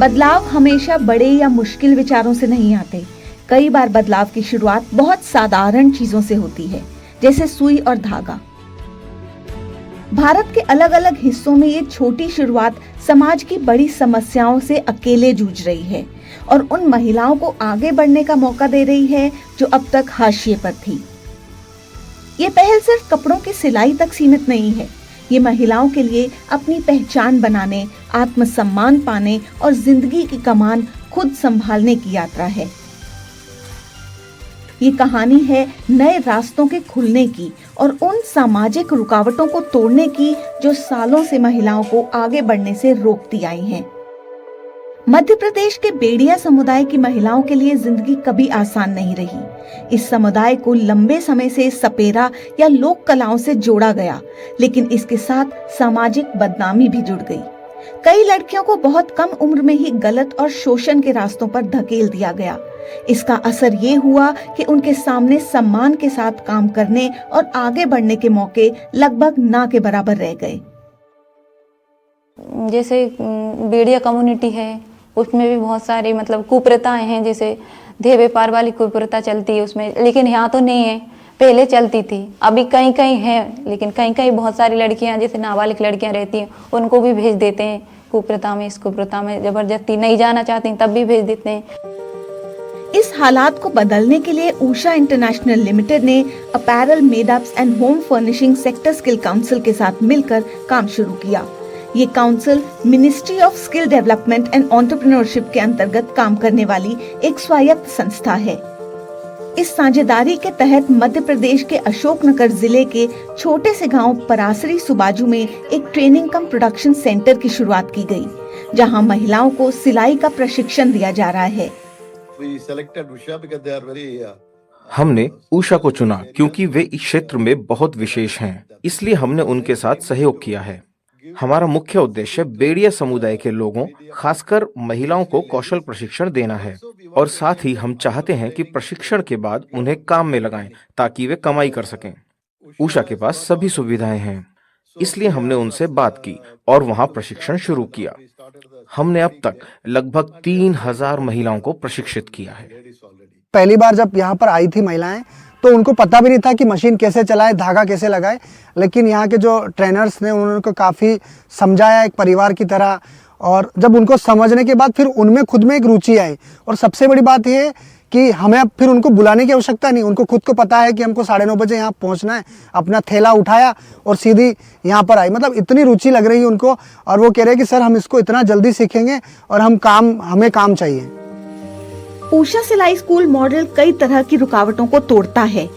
बदलाव हमेशा बड़े या मुश्किल विचारों से नहीं आते। कई बार बदलाव की शुरुआत बहुत साधारण चीजों से होती है, जैसे सुई और धागा। भारत के अलग अलग हिस्सों में ये छोटी शुरुआत समाज की बड़ी समस्याओं से अकेले जूझ रही है और उन महिलाओं को आगे बढ़ने का मौका दे रही है जो अब तक हाशिए पर थी। ये पहल सिर्फ कपड़ों की सिलाई तक सीमित नहीं है। ये महिलाओं के लिए अपनी पहचान बनाने, आत्मसम्मान पाने और जिंदगी की कमान खुद संभालने की यात्रा है। ये कहानी है नए रास्तों के खुलने की और उन सामाजिक रुकावटों को तोड़ने की जो सालों से महिलाओं को आगे बढ़ने से रोकती आई हैं। मध्य प्रदेश के बेड़िया समुदाय की महिलाओं के लिए जिंदगी कभी आसान नहीं रही। इस समुदाय को लंबे समय से सपेरा या लोक कलाओं से जोड़ा गया, लेकिन इसके साथ सामाजिक बदनामी भी जुड़ गई। कई लड़कियों को बहुत कम उम्र में ही गलत और शोषण के रास्तों पर धकेल दिया गया। इसका असर ये हुआ कि उनके सामने सम्मान के साथ काम करने और आगे बढ़ने के मौके लगभग ना के बराबर रह गए। जैसे बेड़िया कम्युनिटी है, उसमें भी बहुत सारी कुप्रथाएं हैं। जैसे देह व्यापार वाली कुप्रथा चलती है उसमें, लेकिन यहाँ तो नहीं है। पहले चलती थी, अभी कहीं कहीं है, लेकिन कहीं कहीं बहुत सारी लड़कियां जैसे नाबालिग लड़कियां रहती हैं, उनको भी भेज देते हैं कुप्रथा में। इस कुप्रथा में जबरदस्ती नहीं जाना चाहती तब भी भेज देते हैं। इस हालात को बदलने के लिए उषा इंटरनेशनल लिमिटेड ने apparel, made-ups and home furnishing sector skill council के साथ मिलकर काम शुरू किया। ये council ministry of skill development and entrepreneurship के अंतर्गत काम करने वाली एक स्वायत्त संस्था है। इस साझेदारी के तहत मध्य प्रदेश के अशोकनगर जिले के छोटे से गांव परासरी सुबाजू में एक ट्रेनिंग कम प्रोडक्शन सेंटर की शुरुआत की गई, जहां महिलाओं को सिलाई का प्रशिक्षण दिया जा रहा है। हमने उषा को चुना क्योंकि वे इस क्षेत्र में बहुत विशेष हैं, इसलिए हमने उनके साथ सहयोग किया है। हमारा मुख्य उद्देश्य बेड़िया समुदाय के लोगों, खासकर महिलाओं को कौशल प्रशिक्षण देना है और साथ ही हम चाहते हैं कि प्रशिक्षण के बाद उन्हें काम में लगाएं ताकि वे कमाई कर सकें। उषा के पास सभी सुविधाएं हैं, इसलिए हमने उनसे बात की और वहां प्रशिक्षण शुरू किया। हमने अब तक लगभग 3000 महिलाओं को प्रशिक्षित किया है। पहली बार जब यहाँ पर आई थी महिलाएं, तो उनको पता भी नहीं था कि मशीन कैसे चलाए, धागा कैसे लगाए, लेकिन यहाँ के जो ट्रेनर्स ने उनको काफ़ी समझाया एक परिवार की तरह। और जब उनको समझने के बाद फिर उनमें खुद में एक रुचि आई। और सबसे बड़ी बात ये कि हमें अब फिर उनको बुलाने की आवश्यकता नहीं, उनको खुद को पता है कि हमको 9:30 बजे यहाँ पहुँचना है। अपना थैला उठाया और सीधी यहाँ पर आई। इतनी रुचि लग रही है उनको, और वो कह रहे हैं कि सर हम इसको इतना जल्दी सीखेंगे और हमें काम चाहिए। उषा सिलाई स्कूल मॉडल कई तरह की रुकावटों को तोड़ता है,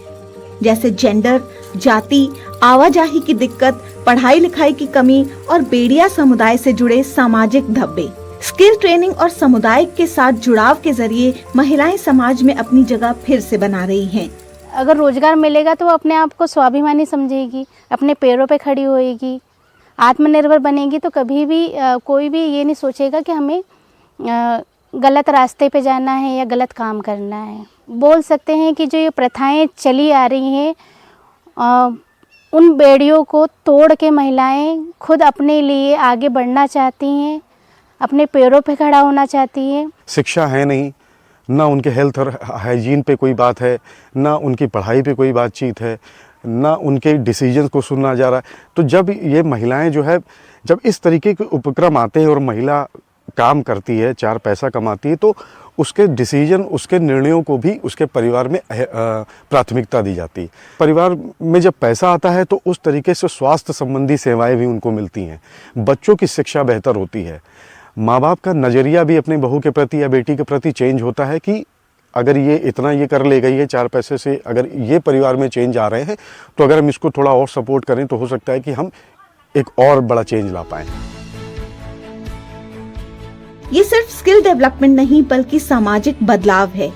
जैसे जेंडर, जाति, आवाजाही की दिक्कत, पढ़ाई लिखाई की कमी और बेड़िया समुदाय से जुड़े सामाजिक धब्बे। स्किल ट्रेनिंग और समुदाय के साथ जुड़ाव के जरिए महिलाएं समाज में अपनी जगह फिर से बना रही हैं। अगर रोजगार मिलेगा तो वो अपने आप को स्वाभिमानी समझेगी, अपने पैरों पे खड़ी होएगी, आत्मनिर्भर बनेगी। तो कभी भी कोई भी ये नहीं सोचेगा कि हमें गलत रास्ते पे जाना है या गलत काम करना है। बोल सकते हैं कि जो ये प्रथाएं चली आ रही हैं, उन बेड़ियों को तोड़ के महिलाएं खुद अपने लिए आगे बढ़ना चाहती हैं, अपने पैरों पे खड़ा होना चाहती हैं। शिक्षा है नहीं, ना उनके हेल्थ और हाइजीन पे कोई बात है, ना उनकी पढ़ाई पे कोई बातचीत है, ना उनके डिसीजंस को सुना जा रहा है। तो जब ये महिलाएं जब इस तरीके के उपक्रम आते हैं और महिला काम करती है, 4 पैसा कमाती है, तो उसके डिसीजन, उसके निर्णयों को भी उसके परिवार में प्राथमिकता दी जाती है। परिवार में जब पैसा आता है तो उस तरीके से स्वास्थ्य संबंधी सेवाएं भी उनको मिलती हैं, बच्चों की शिक्षा बेहतर होती है, माँ बाप का नज़रिया भी अपने बहू के प्रति या बेटी के प्रति चेंज होता है कि अगर ये इतना ये कर ले गई है 4 पैसे से, अगर ये परिवार में चेंज आ रहे हैं, तो अगर हम इसको थोड़ा और सपोर्ट करें तो हो सकता है कि हम एक और बड़ा चेंज ला पाएँ। ये सिर्फ स्किल डेवलपमेंट नहीं बल्कि सामाजिक बदलाव है।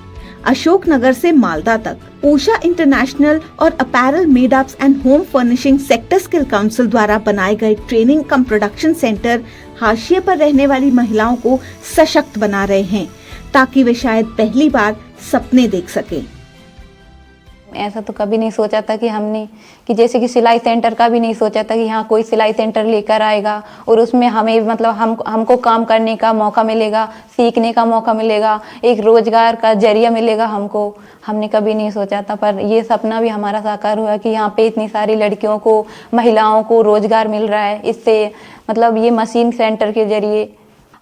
अशोकनगर से मालदा तक उषा इंटरनेशनल और apparel, made-ups and home furnishing sector skill council द्वारा बनाए गए ट्रेनिंग कम प्रोडक्शन सेंटर हाशिए पर रहने वाली महिलाओं को सशक्त बना रहे हैं, ताकि वे शायद पहली बार सपने देख सकें। ऐसा तो कभी नहीं सोचा था कि हमने कि जैसे कि सिलाई सेंटर का भी नहीं सोचा था कि यहाँ कोई सिलाई सेंटर लेकर आएगा और उसमें हमें मतलब हमको काम करने का मौका मिलेगा, सीखने का मौका मिलेगा, एक रोजगार का जरिया मिलेगा हमको। हमने कभी नहीं सोचा था, पर ये सपना भी हमारा साकार हुआ कि यहाँ पे इतनी सारी लड़कियों को, महिलाओं को रोजगार मिल रहा है इससे, मतलब ये मशीन सेंटर के जरिए।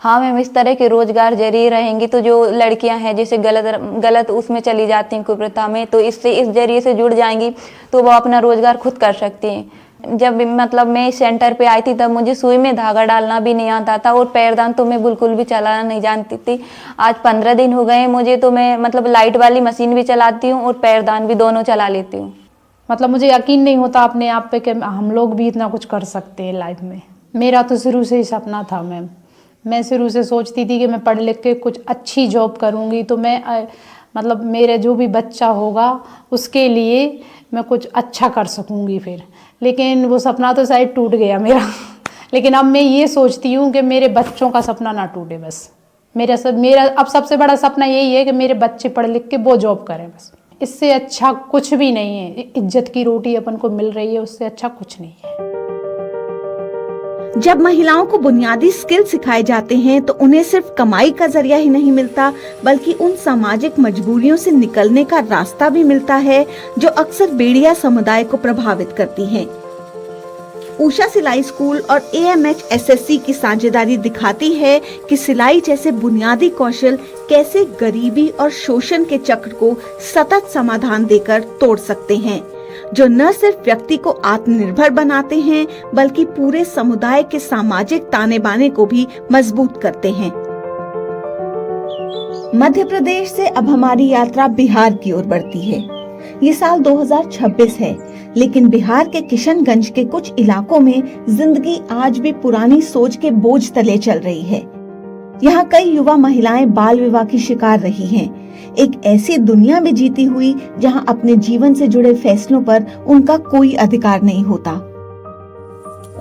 हाँ मैम, इस तरह के रोजगार जरिए रहेंगी तो जो लड़कियां हैं जैसे गलत उसमें चली जाती हैं कुप्रथा में, तो इससे इस जरिए से जुड़ जाएंगी तो वो अपना रोजगार खुद कर सकती हैं। जब मतलब मैं इस सेंटर पे आई थी तब मुझे सुई में धागा डालना भी नहीं आता था और पैरदान तो मैं बिल्कुल भी चलाना नहीं जानती थी। आज 15 दिन हो गए मुझे, तो मैं मतलब लाइट वाली मशीन भी चलाती हूँ और पैरदान भी दोनों चला लेती हूँ। मतलब मुझे यकीन नहीं होता अपने आप पे कि हम लोग भी इतना कुछ कर सकते हैं लाइफ में। मेरा तो शुरू से ही सपना था मैम। मैं शुरू से सोचती थी कि मैं पढ़ लिख के कुछ अच्छी जॉब करूँगी तो मैं मतलब मेरे जो भी बच्चा होगा उसके लिए मैं कुछ अच्छा कर सकूँगी फिर। लेकिन वो सपना तो शायद टूट गया मेरा। लेकिन अब मैं ये सोचती हूँ कि मेरे बच्चों का सपना ना टूटे बस। मेरा अब सबसे बड़ा सपना यही है कि मेरे बच्चे पढ़ लिख के वो जॉब करें बस। इससे अच्छा कुछ भी नहीं है। इज्जत की रोटी अपन को मिल रही है, उससे अच्छा कुछ नहीं है। जब महिलाओं को बुनियादी स्किल सिखाए जाते हैं तो उन्हें सिर्फ कमाई का जरिया ही नहीं मिलता, बल्कि उन सामाजिक मजबूरियों से निकलने का रास्ता भी मिलता है जो अक्सर बेड़िया समुदाय को प्रभावित करती हैं। उषा सिलाई स्कूल और AMH SSC की साझेदारी दिखाती है कि सिलाई जैसे बुनियादी कौशल कैसे गरीबी और शोषण के चक्र को सतत समाधान देकर तोड़ सकते हैं, जो न सिर्फ व्यक्ति को आत्मनिर्भर बनाते हैं बल्कि पूरे समुदाय के सामाजिक ताने बाने को भी मजबूत करते हैं। मध्य प्रदेश से अब हमारी यात्रा बिहार की ओर बढ़ती है। ये साल 2026 है, लेकिन बिहार के किशनगंज के कुछ इलाकों में जिंदगी आज भी पुरानी सोच के बोझ तले चल रही है। यहाँ कई युवा महिलाएं बाल विवाह की शिकार रही हैं, एक ऐसी दुनिया में जीती हुई जहां अपने जीवन से जुड़े फैसलों पर उनका कोई अधिकार नहीं होता।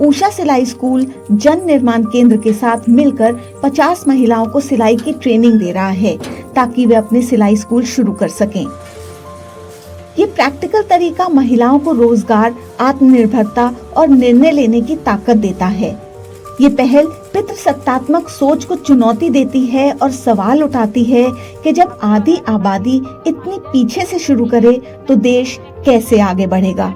उषा सिलाई स्कूल जन निर्माण केंद्र के साथ मिलकर 50 महिलाओं को सिलाई की ट्रेनिंग दे रहा है ताकि वे अपने सिलाई स्कूल शुरू कर सकें। ये प्रैक्टिकल तरीका महिलाओं को रोजगार, आत्मनिर्भरता और निर्णय लेने की ताकत देता है। ये पहल पितृसत्तात्मक सोच को चुनौती देती है और सवाल उठाती है कि जब आधी आबादी इतनी पीछे से शुरू करे तो देश कैसे आगे बढ़ेगा।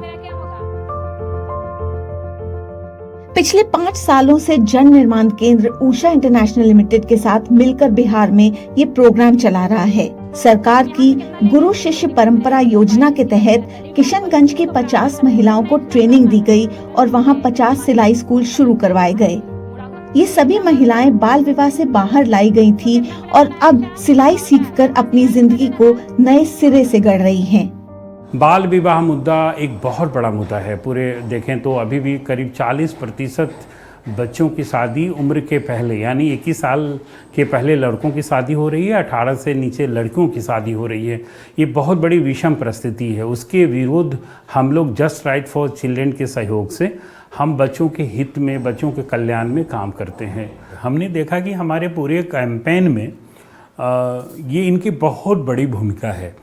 पिछले 5 सालों से जन निर्माण केंद्र उषा इंटरनेशनल लिमिटेड के साथ मिलकर बिहार में ये प्रोग्राम चला रहा है। सरकार की गुरु शिष्य परंपरा योजना के तहत किशनगंज की 50 महिलाओं को ट्रेनिंग दी गई और वहां 50 सिलाई स्कूल शुरू करवाए गए। ये सभी महिलाएं बाल विवाह से बाहर लाई गई थी और अब सिलाई सीखकर अपनी जिंदगी को नए सिरे से गढ़ रही हैं। बाल विवाह मुद्दा एक बहुत बड़ा मुद्दा है। पूरे देखें तो अभी भी करीब 40% बच्चों की शादी उम्र के पहले, यानी 21 साल के पहले लड़कों की शादी हो रही है, 18 से नीचे लड़कियों की शादी हो रही है। ये बहुत बड़ी विषम परिस्थिति है। उसके विरुद्ध हम लोग जस्ट राइट फॉर चिल्ड्रन के सहयोग से हम बच्चों के हित में, बच्चों के कल्याण में काम करते हैं। हमने देखा कि हमारे पूरे कैंपेन में ये इनकी बहुत बड़ी भूमिका है।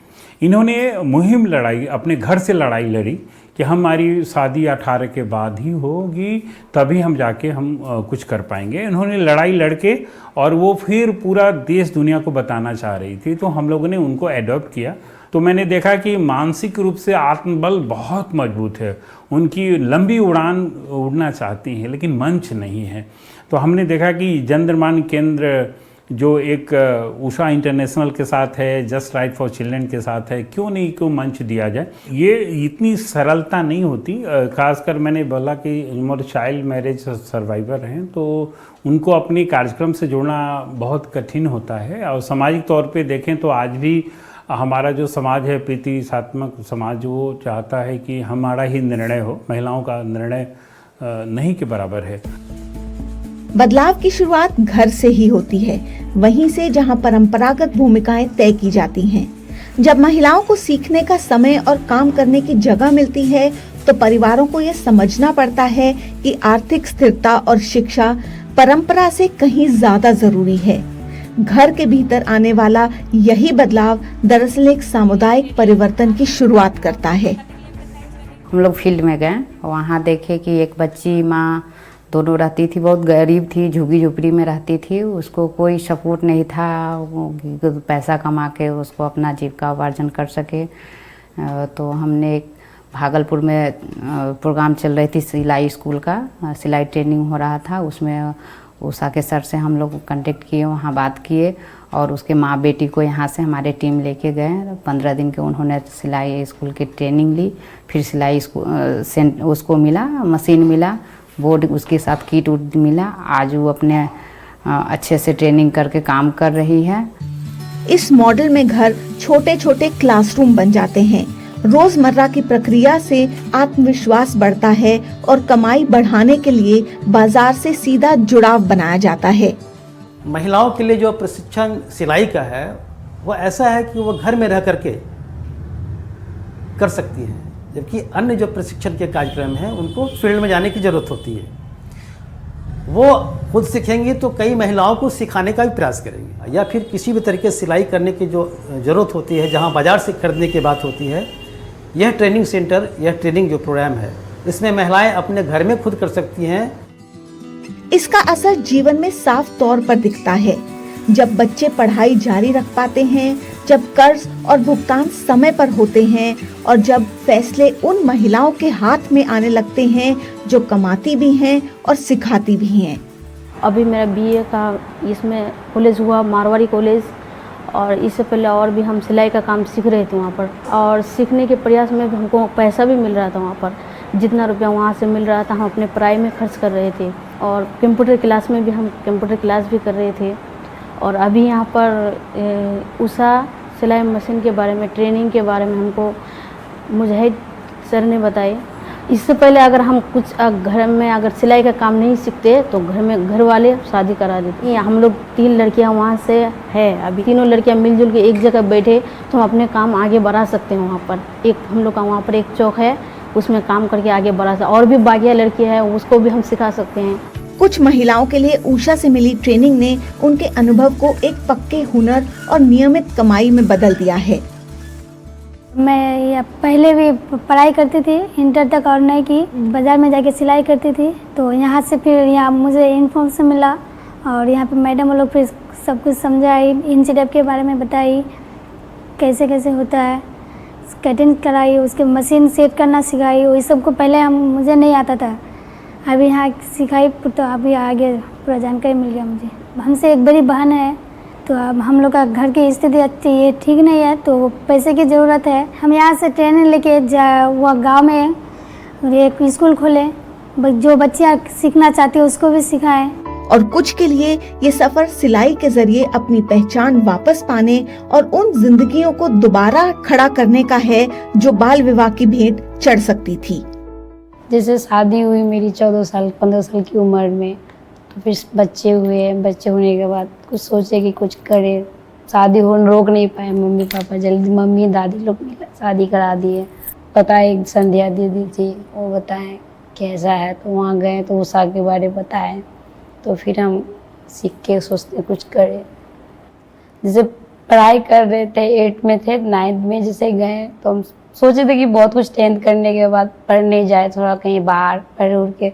इन्होंने मुहिम लड़ाई, अपने घर से लड़ाई लड़ी कि हमारी शादी 18 के बाद ही होगी, तभी हम जाके हम कुछ कर पाएंगे। इन्होंने लड़ाई लड़के और वो फिर पूरा देश दुनिया को बताना चाह रही थी, तो हम लोगों ने उनको एडॉप्ट किया। तो मैंने देखा कि मानसिक रूप से आत्मबल बहुत मजबूत है, उनकी लंबी उड़ान उड़ना चाहती हैं लेकिन मंच नहीं है। तो हमने देखा कि जन निर्माण केंद्र जो एक उषा इंटरनेशनल के साथ है, जस्ट राइट फॉर चिल्ड्रन के साथ है, क्यों नहीं क्यों मंच दिया जाए। ये इतनी सरलता नहीं होती। खासकर मैंने बोला कि मोर चाइल्ड मैरिज सर्वाइवर हैं, तो उनको अपनी कार्यक्रम से जोड़ना बहुत कठिन होता है। और सामाजिक तौर पे देखें तो आज भी हमारा जो समाज है, प्रीतिशात्मक समाज, वो चाहता है कि हमारा ही निर्णय हो, महिलाओं का निर्णय नहीं के बराबर है। बदलाव की शुरुआत घर से ही होती है, वहीं से जहां परंपरागत भूमिकाएं तय की जाती हैं। जब महिलाओं को सीखने का समय और काम करने की जगह मिलती है तो परिवारों को ये समझना पड़ता है कि आर्थिक स्थिरता और शिक्षा परंपरा से कहीं ज्यादा जरूरी है। घर के भीतर आने वाला यही बदलाव दरअसल एक सामुदायिक परिवर्तन की शुरुआत करता है। हम लोग फील्ड में गए, वहाँ देखे कि एक बच्ची माँ दोनों रहती थी, बहुत गरीब थी, झुग्गी झोपड़ी में रहती थी, उसको कोई सपोर्ट नहीं था वो पैसा कमा के उसको अपना जीविका उपार्जन कर सके। तो हमने एक भागलपुर में प्रोग्राम चल रही थी सिलाई स्कूल का, सिलाई ट्रेनिंग हो रहा था, उसमें उषा के सर से हम लोग कांटेक्ट किए, वहाँ बात किए और उसके माँ बेटी को यहाँ से हमारे टीम लेके गए। 15 दिन के उन्होंने सिलाई स्कूल की ट्रेनिंग ली, फिर सिलाई स्कूल उसको मिला, मशीन मिला, बोर्ड उसके साथ किट उट मिला। आज वो अपने अच्छे से ट्रेनिंग करके काम कर रही है। इस मॉडल में घर छोटे छोटे क्लासरूम बन जाते हैं। रोजमर्रा की प्रक्रिया से आत्मविश्वास बढ़ता है और कमाई बढ़ाने के लिए बाजार से सीधा जुड़ाव बनाया जाता है। महिलाओं के लिए जो प्रशिक्षण सिलाई का है वो ऐसा है कि वो घर में रह करके कर सकती हैं, जबकि अन्य जो प्रशिक्षण के कार्यक्रम हैं उनको फील्ड में जाने की ज़रूरत होती है। वो खुद सीखेंगी तो कई महिलाओं को सिखाने का भी प्रयास करेंगी, या फिर किसी भी तरीके से सिलाई करने की जो ज़रूरत होती है, जहाँ बाज़ार से खरीदने की बात होती है, यह ट्रेनिंग सेंटर, यह ट्रेनिंग जो प्रोग्राम है, इसमें महिलाएं अपने घर में खुद कर सकती हैं। इसका असर जीवन में साफ तौर पर दिखता है। जब बच्चे पढ़ाई जारी रख पाते हैं, जब कर्ज और भुगतान समय पर होते हैं और जब फैसले उन महिलाओं के हाथ में आने लगते हैं जो कमाती भी हैं और सिखाती भी हैं। अभी मेरा बीए का इसमें कॉलेज हुआ, मारवाड़ी कॉलेज, और इससे पहले और भी हम सिलाई का काम सीख रहे थे वहाँ पर, और सीखने के प्रयास में हमको पैसा भी मिल रहा था वहाँ पर। जितना रुपया वहाँ से मिल रहा था हम अपने पढ़ाई में खर्च कर रहे थे, और कंप्यूटर क्लास में भी हम कंप्यूटर क्लास भी कर रहे थे। और अभी यहाँ पर उषा सिलाई मशीन के बारे में, ट्रेनिंग के बारे में हमको मुजाहिद सर ने बताए। इससे पहले अगर हम कुछ घर में अगर सिलाई का काम नहीं सीखते तो घर में घर वाले शादी करा देते। हम लोग 3 लड़कियां वहाँ से है, अभी तीनों लड़कियां मिलजुल के एक जगह बैठे तो हम अपने काम आगे बढ़ा सकते हैं। वहाँ पर एक हम लोग का वहाँ पर एक चौक है, उसमें काम करके आगे बढ़ा सकते, और भी बाकी लड़कियाँ हैं उसको भी हम सिखा सकते हैं। कुछ महिलाओं के लिए उषा से मिली ट्रेनिंग ने उनके अनुभव को एक पक्के हुनर और नियमित कमाई में बदल दिया है। मैं पहले भी पढ़ाई करती थी, इंटर तक, और नहीं की बाज़ार में जाके सिलाई करती थी। तो यहाँ से फिर यहाँ मुझे इन्फॉर्मेशन मिला और यहाँ पे मैडम लोग फिर सब कुछ समझाई, इंचीटेप के बारे में बताई, कैसे कैसे होता है, कटिंग कराई, उसके मशीन सेट करना सिखाई। वही सब को पहले मुझे नहीं आता था, अभी यहाँ सिखाई तो अभी आगे पूरा जानकारी मिल गया मुझे। हमसे एक बड़ी बहन है, तो अब हम लोग का घर की स्थिति अच्छी ये ठीक नहीं है, तो पैसे की ज़रूरत है। हम यहाँ से ट्रेनिंग लेके वो गांव में एक स्कूल खोले, जो बच्चियाँ सीखना चाहती है उसको भी सिखाएं। और कुछ के लिए ये सफर सिलाई के जरिए अपनी पहचान वापस पाने और उन जिंदगियों को दोबारा खड़ा करने का है जो बाल विवाह की भेंट चढ़ सकती थी। जैसे शादी हुई मेरी 14 साल 15 साल की उम्र में, तो फिर बच्चे हुए, बच्चे होने के बाद कुछ सोचे कि कुछ करे। शादी होने रोक नहीं पाए मम्मी पापा, जल्दी मम्मी दादी लोग शादी करा दिए। पता एक संध्या दीदी थी, वो बताएं कैसा है, तो वहाँ गए तो उषा के बारे में बताएं, तो फिर हम सीख के सोचते कुछ करें। जैसे पढ़ाई कर रहे थे, 8 में थे, 9th में जैसे गए तो हम सोचे थे कि बहुत कुछ 10th करने के बाद पढ़ने जाए, थोड़ा कहीं बाहर पढ़ उड़ के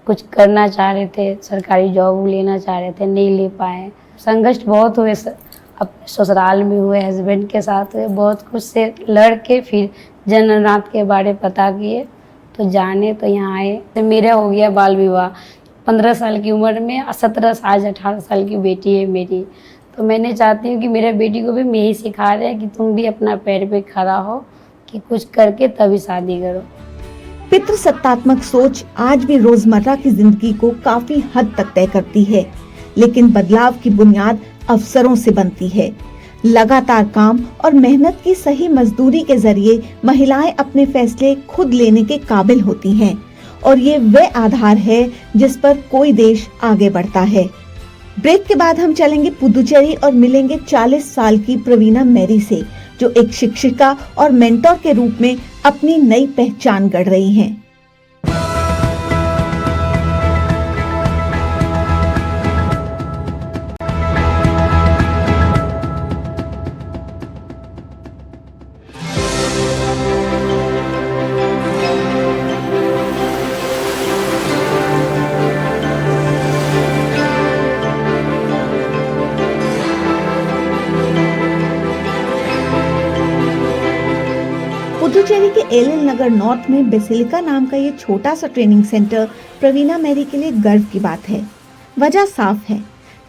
कुछ करना चाह रहे थे, सरकारी जॉब लेना चाह रहे थे, नहीं ले पाए। संघर्ष बहुत हुए, अपने ससुराल में हुए, हस्बैंड के साथ हुए, बहुत कुछ से लड़ के फिर जननाथ के बारे पता किए तो जाने तो यहाँ आए। तो मेरा हो गया बाल विवाह 15 साल की उम्र में, 17 आज 18 साल की बेटी है मेरी। तो मैंने चाहती हूँ कि मेरे बेटी को भी मैं ही सिखा रहे हैं कि तुम भी अपना पैर पे खड़ा हो, कि कुछ करके तभी शादी करो। पितृसत्तात्मक सोच आज भी रोजमर्रा की जिंदगी को काफी हद तक तय करती है, लेकिन बदलाव की बुनियाद अवसरों से बनती है। लगातार काम और मेहनत की सही मजदूरी के जरिए महिलाएं अपने फैसले खुद लेने के काबिल होती हैं, और ये वह आधार है जिस पर कोई देश आगे बढ़ता है। ब्रेक के बाद हम चलेंगे पुदुचेरी और मिलेंगे 40 साल की प्रवीणा मैरी से, जो एक शिक्षिका और मेंटर के रूप में अपनी नई पहचान गढ़ रही हैं। पुडुचेरी के एलएल नगर नॉर्थ में बेसिलिका नाम का ये छोटा सा ट्रेनिंग सेंटर प्रवीणा मैरी के लिए गर्व की बात है। वजह साफ है,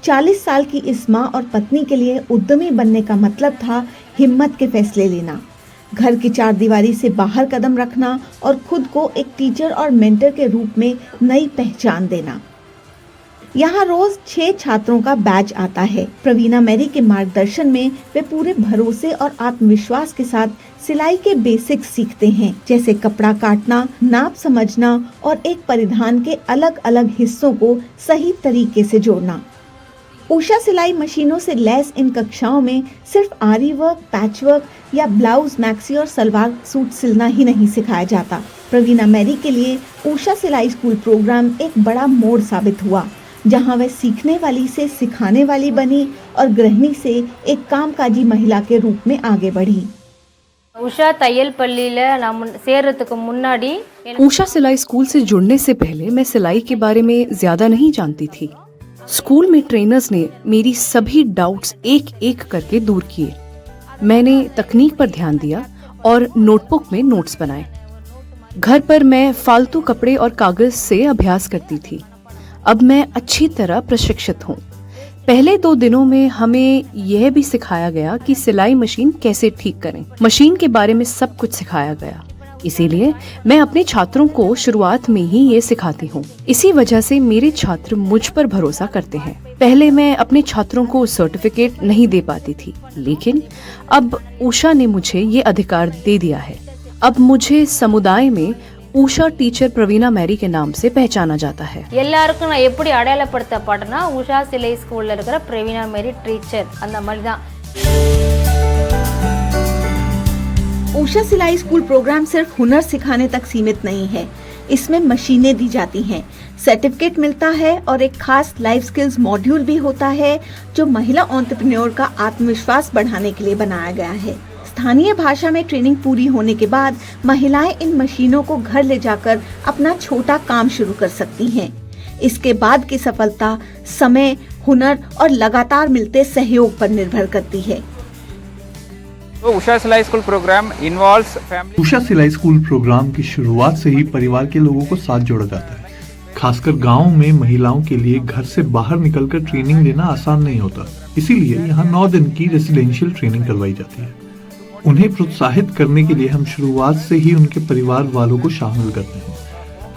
40 साल की इस माँ और पत्नी के लिए उद्यमी बनने का मतलब था हिम्मत के फैसले लेना, घर की चारदीवारी से बाहर कदम रखना और खुद को एक टीचर और मेंटर के रूप में नई पहचान देना। यहाँ रोज 6 छात्रों का बैच आता है। प्रवीणा मैरी के मार्गदर्शन में वे पूरे भरोसे और आत्मविश्वास के साथ सिलाई के बेसिक्स सीखते हैं, जैसे कपड़ा काटना, नाप समझना और एक परिधान के अलग अलग हिस्सों को सही तरीके से जोड़ना। उषा सिलाई मशीनों से लैस इन कक्षाओं में सिर्फ आरी वर्क, पैच वर्क या ब्लाउज, मैक्सी और सलवार सूट सिलना ही नहीं सिखाया जाता। प्रवीणा मैरी के लिए उषा सिलाई स्कूल प्रोग्राम एक बड़ा मोड़ साबित हुआ, जहां वह सीखने वाली से सिखाने वाली बनी और गृहिणी से एक कामकाजी महिला के रूप में आगे बढ़ी। उषा तैयल पल्लीல நான் சேர்றதுக்கு मुन्नाडी उषा सिलाई स्कूल से जुड़ने से पहले मैं सिलाई के बारे में ज्यादा नहीं जानती थी। स्कूल में ट्रेनर्स ने मेरी सभी डाउट्स एक एक करके दूर किए। मैंने तकनीक पर ध्यान दिया और नोटबुक में नोट्स बनाए। घर पर मैं फालतू कपड़े और कागज से अभ्यास करती थी। अब मैं अच्छी तरह प्रशिक्षित हूँ। पहले 2 दिनों में हमें यह भी सिखाया गया कि सिलाई मशीन कैसे ठीक करें। मशीन के बारे में सब कुछ सिखाया गया, इसीलिए मैं अपने छात्रों को शुरुआत में ही ये सिखाती हूँ। इसी वजह से मेरे छात्र मुझ पर भरोसा करते हैं। पहले मैं अपने छात्रों को सर्टिफिकेट नहीं दे पाती थी, लेकिन अब उषा ने मुझे ये अधिकार दे दिया है। अब मुझे समुदाय में उषा टीचर प्रवीणा मैरी के नाम से पहचाना जाता है। எல்லாருக்கும் நான் எப்படி அடையாளப்படுத்தப்பட்டனா உஷா சிலை ஸ்கூல்ல இருக்கிற பிரவீனா மேரி டீச்சர் அந்த மாதிரி தான்। उषा सिलाई स्कूल प्रोग्राम सिर्फ हुनर सिखाने तक सीमित नहीं है, इसमें मशीनें दी जाती हैं, सर्टिफिकेट मिलता है और एक खास लाइफ स्किल्स मॉड्यूल भी होता है जो महिला एंटरप्रेन्योर का आत्मविश्वास बढ़ाने के लिए बनाया गया है। स्थानीय भाषा में ट्रेनिंग पूरी होने के बाद महिलाएं इन मशीनों को घर ले जाकर अपना छोटा काम शुरू कर सकती हैं। इसके बाद की सफलता समय, हुनर और लगातार मिलते सहयोग पर निर्भर करती है। उषा सिलाई school programme involves family. Usha सिलाई स्कूल प्रोग्राम की शुरुआत से ही परिवार के लोगों को साथ जोड़ा जाता है। खासकर गांव में महिलाओं के लिए घर से बाहर निकलकर ट्रेनिंग लेना आसान नहीं होता, इसीलिए यहाँ 9 दिन की रेसिडेंशियल ट्रेनिंग करवाई जाती है। उन्हें प्रोत्साहित करने के लिए हम शुरुआत से ही उनके परिवार वालों को शामिल करते हैं।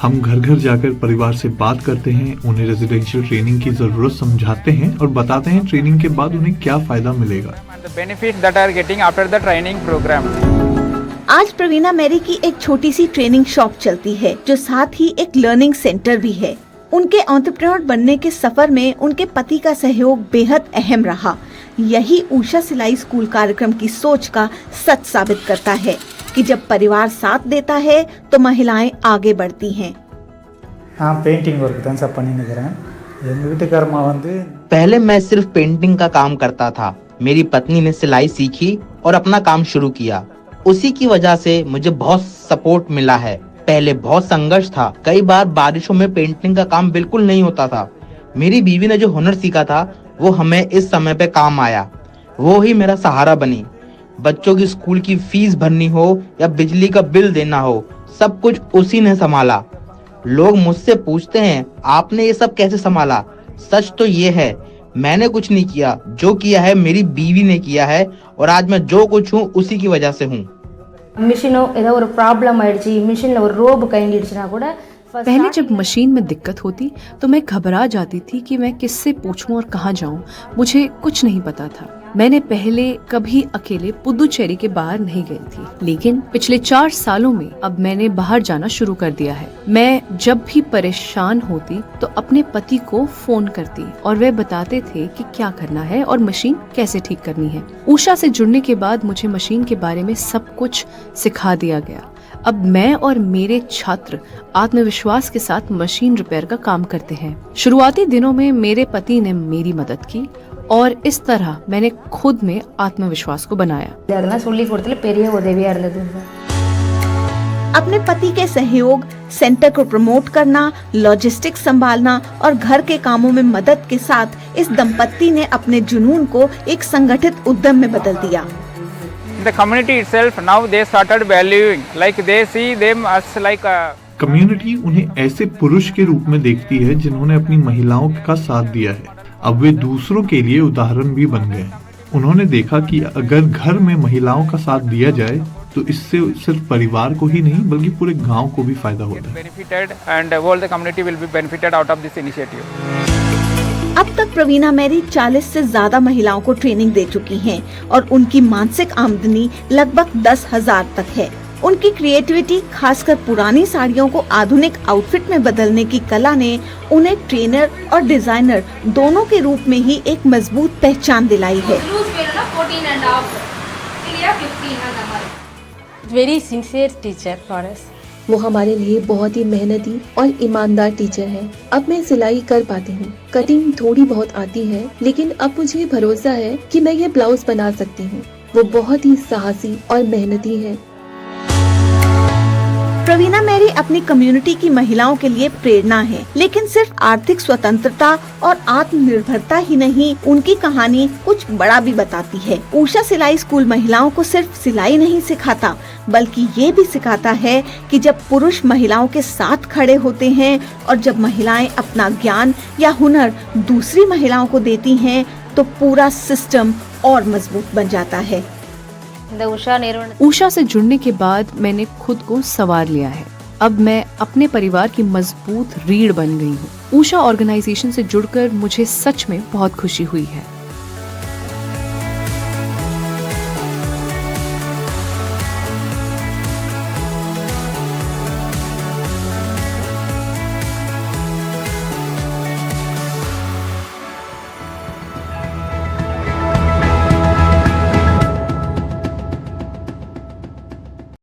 हम घर घर जाकर परिवार से बात करते हैं, उन्हें रेजिडेंशियल ट्रेनिंग की जरूरत समझाते हैं और बताते हैं ट्रेनिंग के बाद उन्हें क्या फायदा मिलेगा। आज प्रवीणा मैरी की एक छोटी सी ट्रेनिंग शॉप चलती है, जो साथ ही एक लर्निंग सेंटर भी है। उनके एंटरप्रेन्योर बनने के सफर में उनके पति का सहयोग बेहद अहम रहा। यही उषा सिलाई स्कूल कार्यक्रम की सोच का सच साबित करता है कि जब परिवार साथ देता है तो महिलाएं आगे बढ़ती हैं। पेंटिंग वर्क தான் சார் பண்ணிட்டு இருக்கேன்। எங்க வீட்டுக்காரமா पहले मैं सिर्फ पेंटिंग का काम करता था। मेरी पत्नी ने सिलाई सीखी और अपना काम शुरू किया। उसी की वजह से मुझे बहुत सपोर्ट मिला है। पहले बहुत संघर्ष था, कई बार बारिशों में पेंटिंग का काम बिल्कुल नहीं होता था। मेरी बीवी ने जो हुनर सीखा था वो हमें इस समय पे काम आया। वो ही मेरा सहारा बनी। बच्चों की स्कूल की फीस भरनी हो या बिजली का बिल देना हो, सब कुछ उसी ने संभाला। लोग मुझसे पूछते हैं आपने ये सब कैसे संभाला? सच तो ये है मैंने कुछ नहीं किया, जो किया है मेरी बीवी ने किया है और आज मैं जो कुछ हूँ उसी की वजह से हूँ। மிஷினோ ஏதோ ஒரு ப்ராப்ளம் ஆயிடுச்சு, மிஷினில் ஒரு ரோப் கழண்டிடுச்சுனா கூட पहले जब मशीन में दिक्कत होती तो मैं घबरा जाती थी कि मैं किससे पूछूं और कहां जाऊं। मुझे कुछ नहीं पता था। मैंने पहले कभी अकेले पुडुचेरी के बाहर नहीं गई थी, लेकिन पिछले 4 सालों में अब मैंने बाहर जाना शुरू कर दिया है। मैं जब भी परेशान होती तो अपने पति को फोन करती और वे बताते थे कि क्या करना है और मशीन कैसे ठीक करनी है। उषा से जुड़ने के बाद मुझे मशीन के बारे में सब कुछ सिखा दिया गया। अब मैं और मेरे छात्र आत्मविश्वास के साथ मशीन रिपेयर का काम करते हैं। शुरुआती दिनों में मेरे पति ने मेरी मदद की और इस तरह मैंने खुद में आत्मविश्वास को बनाया। अपने पति के सहयोग, सेंटर को प्रमोट करना, लॉजिस्टिक्स संभालना और घर के कामों में मदद के साथ इस दंपत्ति ने अपने जुनून को एक संगठित उद्यम में बदल दिया। The community itself now they started valuing, like they see them as like a community उन्हें ऐसे पुरुष के रूप में देखती है जिन्होंने अपनी महिलाओं का साथ दिया है। अब वे दूसरों के लिए उदाहरण भी बन गए। उन्होंने देखा कि अगर घर में महिलाओं का साथ दिया जाए तो इससे सिर्फ परिवार को ही नहीं बल्कि पूरे गांव को भी फायदा होता है। benefited and whole the community will be benefited out of this initiative. अब तक प्रवीणा मैरी 40 से ज्यादा महिलाओं को ट्रेनिंग दे चुकी हैं और उनकी मासिक आमदनी लगभग 10,000 तक है। उनकी क्रिएटिविटी, खासकर पुरानी साड़ियों को आधुनिक आउटफिट में बदलने की कला ने उन्हें ट्रेनर और डिजाइनर दोनों के रूप में ही एक मजबूत पहचान दिलाई है। Very sincere teacher for us. वो हमारे लिए बहुत ही मेहनती और ईमानदार टीचर है। अब मैं सिलाई कर पाती हूँ, कटिंग थोड़ी बहुत आती है, लेकिन अब मुझे भरोसा है कि मैं ये ब्लाउज बना सकती हूँ। वो बहुत ही साहसी और मेहनती है। प्रवीणा मैरी अपनी कम्युनिटी की महिलाओं के लिए प्रेरणा है, लेकिन सिर्फ आर्थिक स्वतंत्रता और आत्मनिर्भरता ही नहीं, उनकी कहानी कुछ बड़ा भी बताती है। उषा सिलाई स्कूल महिलाओं को सिर्फ सिलाई नहीं सिखाता, बल्कि ये भी सिखाता है कि जब पुरुष महिलाओं के साथ खड़े होते हैं और जब महिलाएं अपना ज्ञान या हुनर दूसरी महिलाओं को देती हैं, तो पूरा सिस्टम और मजबूत बन जाता है। उषा से जुड़ने के बाद मैंने खुद को संवार लिया है। अब मैं अपने परिवार की मजबूत रीढ़ बन गई हूँ। उषा ऑर्गेनाइजेशन से जुड़कर मुझे सच में बहुत खुशी हुई है।